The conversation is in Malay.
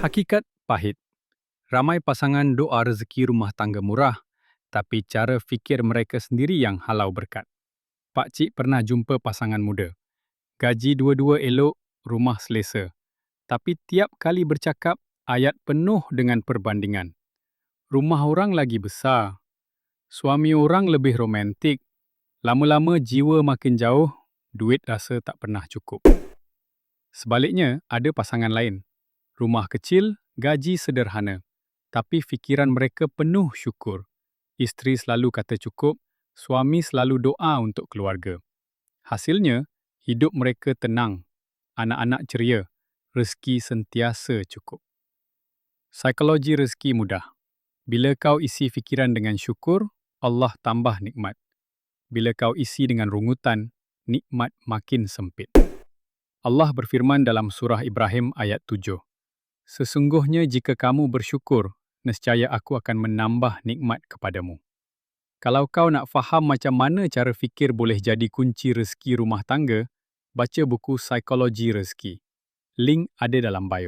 Hakikat pahit. Ramai pasangan doa rezeki rumah tangga murah, tapi cara fikir mereka sendiri yang halau berkat. Pakcik pernah jumpa pasangan muda. Gaji dua-dua elok, rumah selesa. Tapi tiap kali bercakap, ayat penuh dengan perbandingan. Rumah orang lagi besar. Suami orang lebih romantik. Lama-lama jiwa makin jauh, duit rasa tak pernah cukup. Sebaliknya, ada pasangan lain. Rumah kecil, gaji sederhana. Tapi fikiran mereka penuh syukur. Isteri selalu kata cukup, suami selalu doa untuk keluarga. Hasilnya, hidup mereka tenang, anak-anak ceria, rezeki sentiasa cukup. Psikologi rezeki mudah. Bila kau isi fikiran dengan syukur, Allah tambah nikmat. Bila kau isi dengan rungutan, nikmat makin sempit. Allah berfirman dalam surah Ibrahim ayat 7. Sesungguhnya jika kamu bersyukur, nescaya aku akan menambah nikmat kepadamu. Kalau kau nak faham macam mana cara fikir boleh jadi kunci rezeki rumah tangga, baca buku Psikologi Rezeki. Link ada dalam bio.